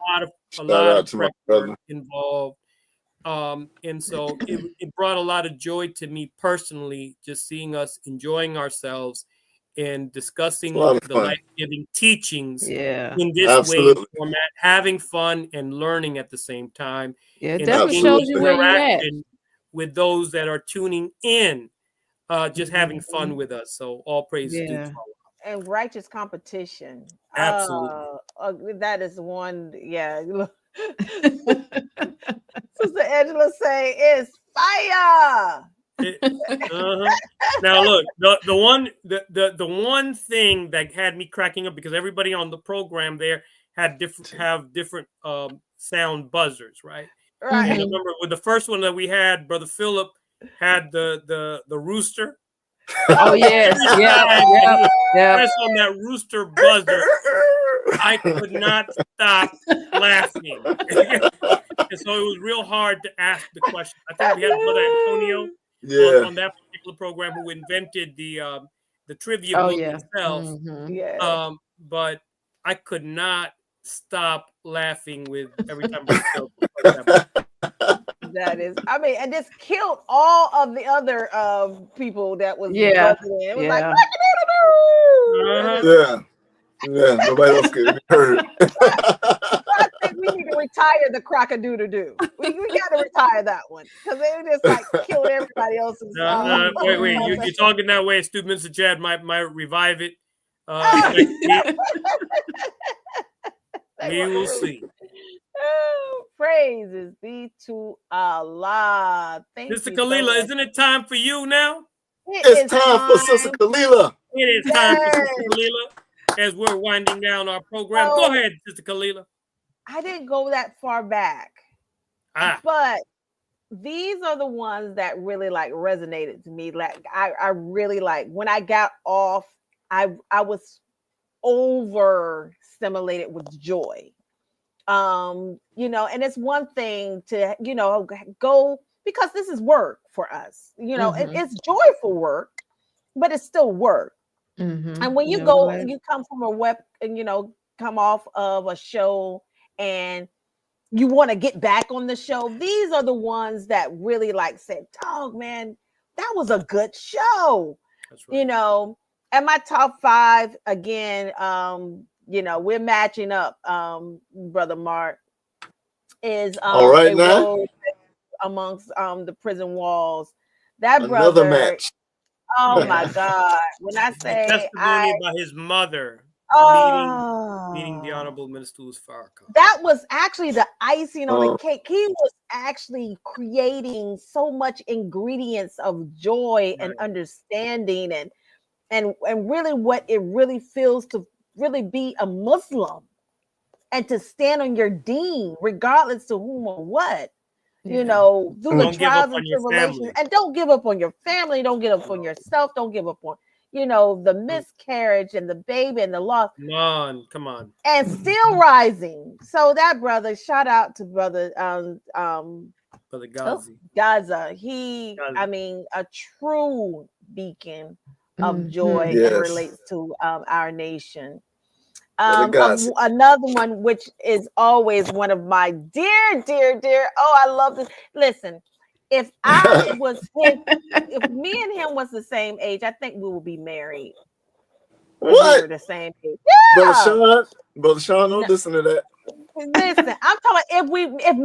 S2: lot of
S5: my
S2: prep involved. And so it brought a lot of joy to me personally, just seeing us enjoying ourselves and discussing the life-giving teachings in this way format, having fun and learning at the same time.
S3: Yeah, it definitely shows you where you're at.
S2: With those that are tuning in, just having fun with us. So all praise to Allah.
S4: And righteous competition.
S2: Absolutely.
S4: That is one, Sister Angela say it's fire.
S2: Now look, the one thing that had me cracking up, because everybody on the program there had different sound buzzers, right?
S4: Right.
S2: And I remember with the first one that we had, Brother Philip had the rooster.
S3: Oh yes, yeah.
S2: Press on that rooster buzzer. I could not stop laughing. And so it was real hard to ask the question. I think we had Brother Antonio on that particular program who invented the trivia book itself.
S3: Mm-hmm.
S2: But I could not stop laughing with every time.
S4: That is, I mean, and this killed all of the other people that was buzzing in. It was like,
S5: nobody else could be heard.
S4: I think we need to retire the crock-a-doodle-doo. We got to retire that one because they just like killed everybody else's.
S2: Wait, you're talking that way. Stu Mr. Chad might revive it. We will see.
S4: Praises be to Allah. Thank
S2: Sister
S4: you,
S2: Kalila, isn't it time for you now?
S5: It's time for Sister Kalila.
S2: It is time for Sister Kalila as we're winding down our program. Go ahead, Sister Kalila.
S4: I didn't go that far back, but these are the ones that really like resonated to me. Like I really like when I got off, I was overstimulated with joy. You know, and it's one thing to, you know, go because this is work for us, you know, it's joyful work, but it's still work. And when you go, you come from a web and, you know, come off of a show and you want to get back on the show. These are the ones that really like said, dog, man, that was a good show. That's right. You know, and my top 5 again, you know, we're matching up, Brother Mark, is
S5: all right now
S4: amongst the prison walls. That
S5: another
S4: brother,
S5: match.
S4: Oh my God! When I say
S2: testimony by his mother meeting the Honorable Minister Louis Farrakhan.
S4: That was actually the icing on the cake. He was actually creating so much ingredients of joy and understanding and really what it really feels to really be a Muslim and to stand on your deen, regardless to whom or what, you know, through the trials and tribulations. And don't give up on your family. Don't give up on yourself. Don't give up on, you know, the miscarriage and the baby and the loss.
S2: Come on.
S4: And still rising. So that brother, shout out to brother
S2: Brother Ghazi.
S4: Gaza. I mean, a true beacon of joy that relates to our nation. Another one, which is always one of my dear. Oh, I love this. Listen, if I was him, if me and him was the same age, I think we would be married.
S5: What?
S4: We were the same age.
S5: Yeah. Brother Sean, don't listen to that.
S4: Listen, I'm talking. If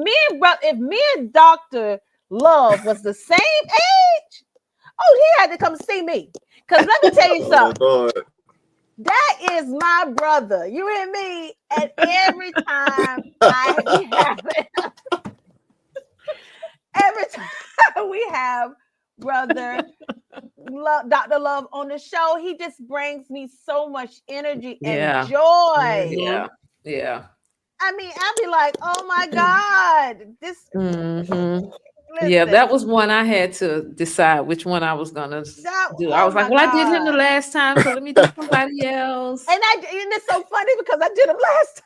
S4: me and Dr. Love was the same age, he had to come see me. Because let me tell you something.
S5: Lord.
S4: That is my brother. You hear me? And every time brother, Dr. Love, on the show. He just brings me so much energy and joy.
S3: Yeah.
S4: I mean, I'd be like, oh my God, this.
S3: Yeah, that was one I had to decide which one I was gonna do. I was like, well, I did him the last time, so let me do somebody else.
S4: And it's so funny because I did him last time.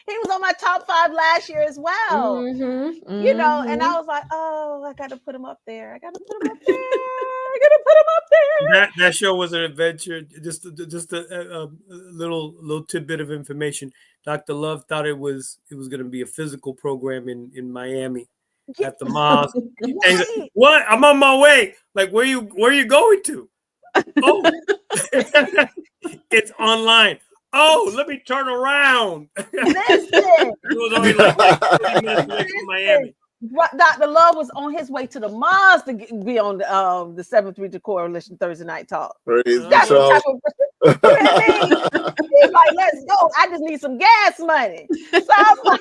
S4: He was on my top 5 last year as well. You know, and I was like, oh, I got to put him up there. I got to put him up there.
S2: That show was an adventure. Just a little tidbit of information. Dr. Love thought it was going to be a physical program in Miami at the mosque. And he's like, what? I'm on my way. Like, where you going to? Oh, it's online. Oh, let me turn around.
S4: Listen,
S2: it was only like 30 minutes away from Miami.
S4: Dr. Love was on his way to the mosque to be on the 7th Region Coalition Thursday Night Talk. That's the type of he's like, let's go. I just need some gas money. So I'm like,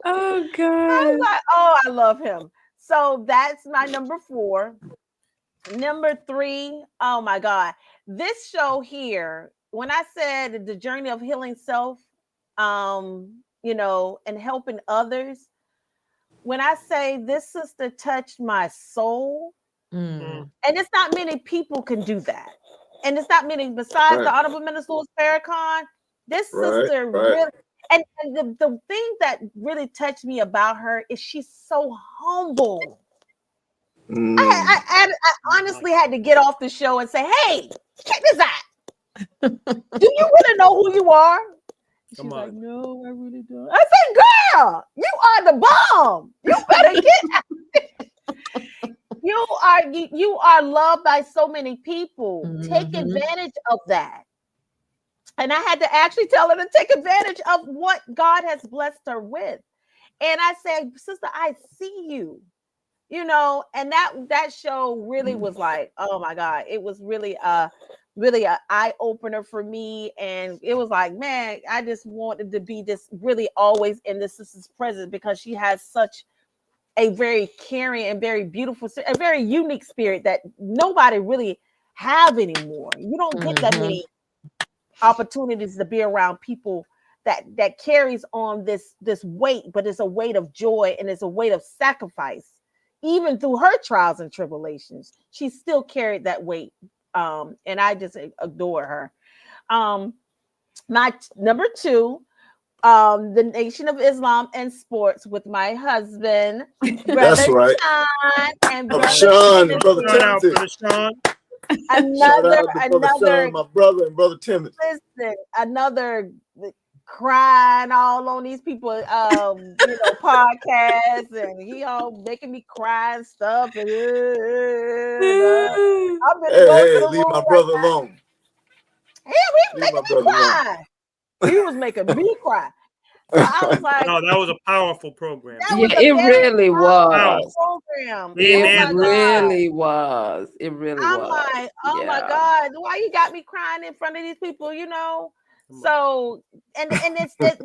S3: oh God.
S4: I was like, oh, I love him. So that's my number 4. Number 3, oh my God. This show here, when I said the journey of healing self, you know, and helping others, when I say this sister touched my soul, and it's not many people can do that. And it's not many besides the Honorable Minister Louis Farrakhan. This sister really, and the thing that really touched me about her is she's so humble. I honestly had to get off the show and say, hey, check this out. Do you really know who you are? She's like, no, I really don't. I said, girl, you are the bomb. You better get out. You are loved by so many people. Take advantage of that. And I had to actually tell her to take advantage of what God has blessed her with. And I said, sister, I see you. You know, and that show really was like, oh my God, it was really an eye opener for me. And it was like, man, I just wanted to be this really always in this sister's presence because she has such a very caring and very beautiful, a very unique spirit that nobody really have anymore. You don't get that many opportunities to be around people that carries on this weight, but it's a weight of joy and it's a weight of sacrifice. Even through her trials and tribulations, she still carried that weight. And I just adore her. My number 2, the Nation of Islam and Sports with my husband, Brother Sean, and Brother Sean. Another,
S5: my brother and Brother Timothy.
S4: Listen, another crying all on these people, you know, podcasts, and he all making me cry and stuff. And,
S5: leave my brother alone.
S4: Yeah, he was making me cry. He was making me cry. So I was like,
S2: no, that was a powerful program.
S3: Yeah, it really was.
S4: Program.
S3: It really was. It really was.
S4: I'm like, oh my God, why you got me crying in front of these people, you know? So and it's just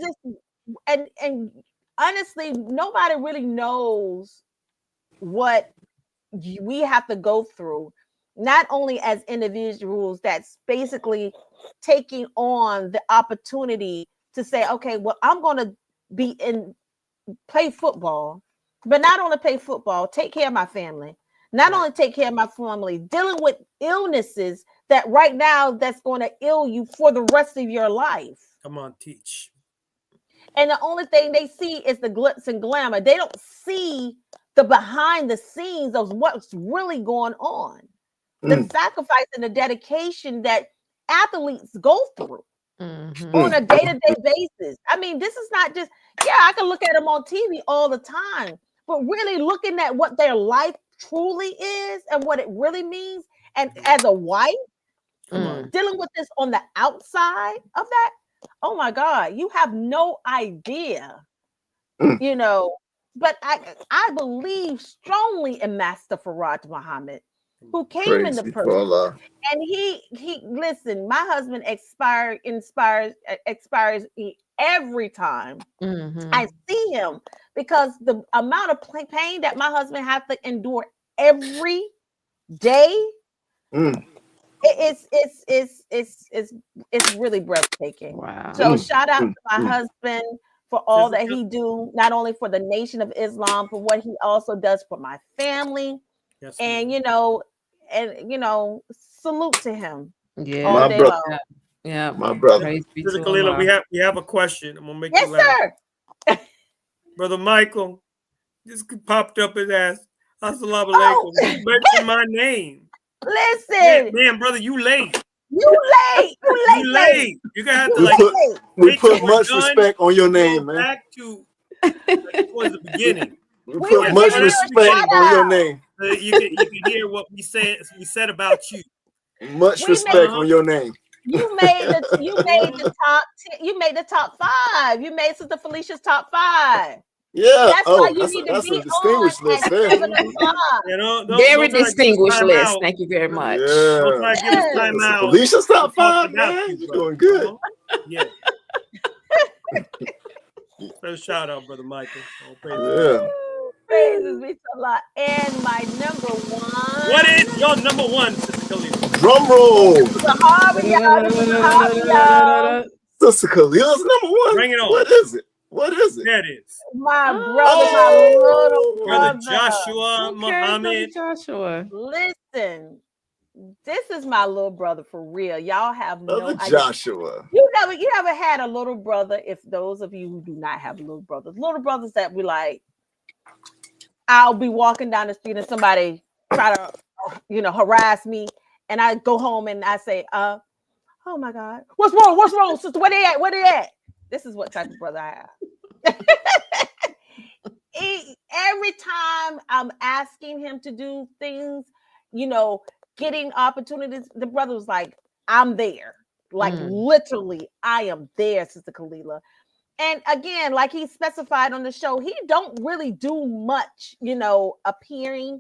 S4: and honestly, nobody really knows what we have to go through, not only as individuals that's basically taking on the opportunity to say, okay, well, I'm going to play football, but not only play football, take care of my family, not only take care of my family, dealing with illnesses that right now that's going to ill you for the rest of your life.
S2: Come on, teach.
S4: And the only thing they see is the glitz and glamour. They don't see the behind the scenes of what's really going on. The sacrifice and the dedication that athletes go through on a day-to-day basis. I mean, this is not just, I can look at them on TV all the time, but really looking at what their life truly is and what it really means. And as a wife, dealing with this on the outside of that, oh my God, you have no idea, you know. But I believe strongly in Master Faraj Muhammad, who came in the person. And he listen, my husband expires every time I see him, because the amount of pain that my husband has to endure every day, it's really breathtaking.
S3: Wow.
S4: So shout out to my husband for all that he do, not only for the Nation of Islam, but what he also does for my family. Yes, and salute to him.
S3: Yeah,
S4: all day long.
S3: Yeah,
S5: my brother.
S2: Sister Kalila, we have a question. I'm gonna make
S4: you laugh.
S2: Sir. Brother Michael, this popped up his ass. Assalamu alaikum. You mentioned my name.
S4: Listen,
S2: man, brother, you late.
S4: You late.
S2: You're gonna have to
S5: we put much respect on your name, man.
S2: Back to towards the beginning.
S5: We put much respect on your name.
S2: You can hear what we said about you.
S5: Much respect on your name.
S4: You made the top 10. You made the top 5. You made Sister Felicia's top 5.
S5: Yeah.
S4: That's why you need to be
S5: a distinguished list there.
S3: Very distinguished list. Thank you very much.
S5: Yeah. Felicia's top 5, man. You're doing good.
S2: Yeah. First shout out, Brother Michael.
S4: Praises be to Allah. And my number 1.
S2: What is your number 1, Sister Kalila?
S5: Drum roll. Sister Kalila's number 1.
S2: Bring it on.
S5: What is it? What is it?
S2: That is
S4: my brother, my little
S2: brother Joshua Muhammad.
S3: Joshua.
S4: Listen, this is my little brother for real. Y'all have no idea.
S5: Joshua.
S4: You never had a little brother. If those of you who do not have little brothers that we like, I'll be walking down the street and somebody try to, harass me, and I go home and I say, oh my God, what's wrong, sister? Where they at? This is what type of brother I have. Every time I'm asking him to do things, getting opportunities, the brother was like, I'm there. Like literally, I am there, Sister Kalila. And again, like he specified on the show, he don't really do much, appearing,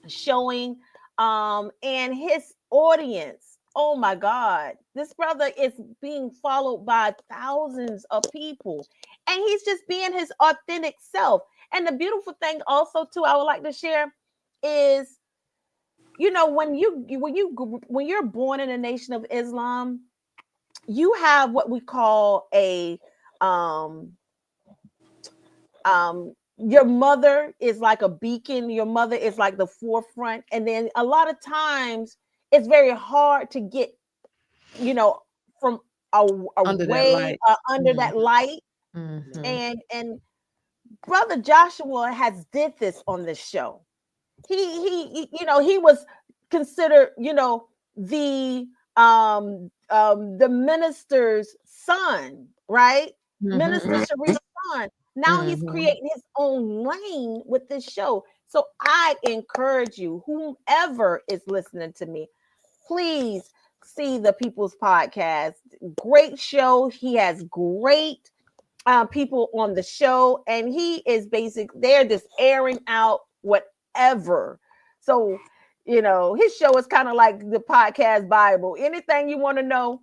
S4: showing, and his audience. Oh my God, this brother is being followed by thousands of people, and he's just being his authentic self. And the beautiful thing also too, I would like to share is, when you're born in a Nation of Islam, you have what we call a your mother is like a beacon. Your mother is like the forefront, and then a lot of times it's very hard to get, from
S3: under that light.
S4: And Brother Joshua has did this on this show. He was considered, the minister's son, right? Minister Sharif's son. Now he's creating his own lane with this show. So I encourage you, whomever is listening to me, please see the People's Podcast. Great show. He has great people on the show, and he is they're just airing out whatever. So, his show is kind of like the podcast Bible. Anything you want to know,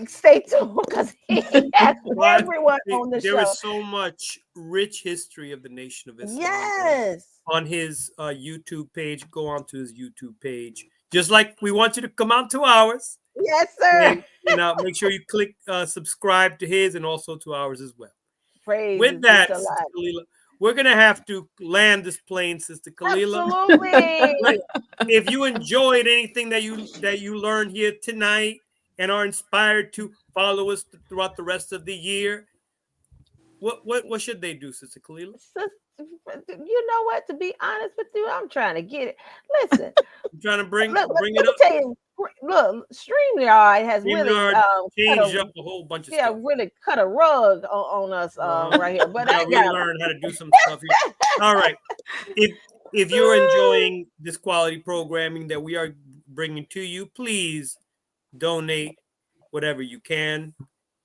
S4: stay tuned, because he has everyone on the show.
S2: There is so much rich history of the Nation of Islam.
S4: Yes.
S2: On his YouTube page. Go on to his YouTube page. Just like we want you to come out to ours.
S4: Yes, sir.
S2: And make sure you click subscribe to his and also to ours as well.
S4: Praise
S2: with that, Sister Kalila, we're going to have to land this plane, Sister Kalila.
S4: Absolutely.
S2: If you enjoyed anything that you learned here tonight and are inspired to follow us throughout the rest of the year, what should they do, Sister Kalila?
S4: You know what? To be honest with you, I'm trying to get it. Listen,
S2: I'm trying to bring it up.
S4: Tell you, look, StreamYard has really
S2: changed up a whole bunch of stuff.
S4: Yeah, really cut a rug on us right here. But I
S2: gotta learn how to do some stuff here. All right, if you're enjoying this quality programming that we are bringing to you, please donate whatever you can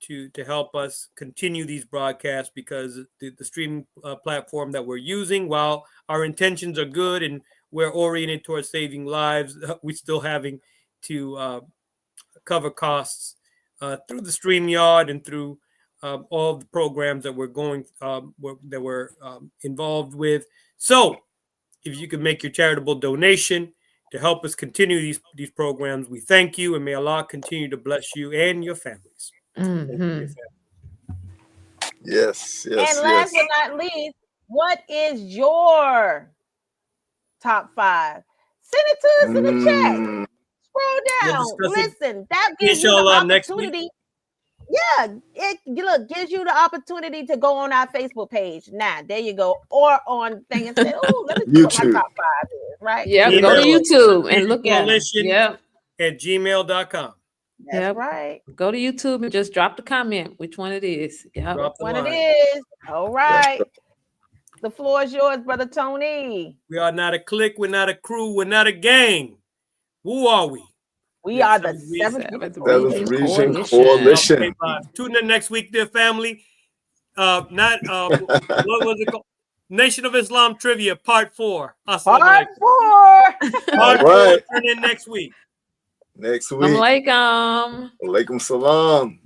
S2: to help us continue these broadcasts, because the streaming platform that we're using, while our intentions are good and we're oriented towards saving lives, we're still having to cover costs through the StreamYard and through all the programs that we're going that we're involved with. So if you can make your charitable donation to help us continue these programs, we thank you, and may Allah continue to bless you and your families.
S5: Yes,
S4: and last but not least, what is your top 5? Send it to us in the chat. Scroll down. Listen, that gives you the opportunity. Yeah, it gives you the opportunity to go on our Facebook page. Now, there you go. Or on thing and say, oh, let me see what my top 5 is, right?
S3: Yeah, go to YouTube and look at it.
S2: Yeah. At gmail.com.
S4: That's right.
S3: Go to YouTube and just drop the comment which one it is.
S4: Yep. Which one it is. All right. The floor is yours, Brother Tony.
S2: We are not a clique. We're not a crew. We're not a gang. Who are we?
S4: We are the Seventh
S5: Region Coalition.
S2: Okay, tune in next week, dear family. What was it called? Nation of Islam Trivia, Part 4.
S4: Part 4.
S2: Part 4. Tune in next week.
S5: Next week.
S3: Alaikum.
S5: Alaikum salam.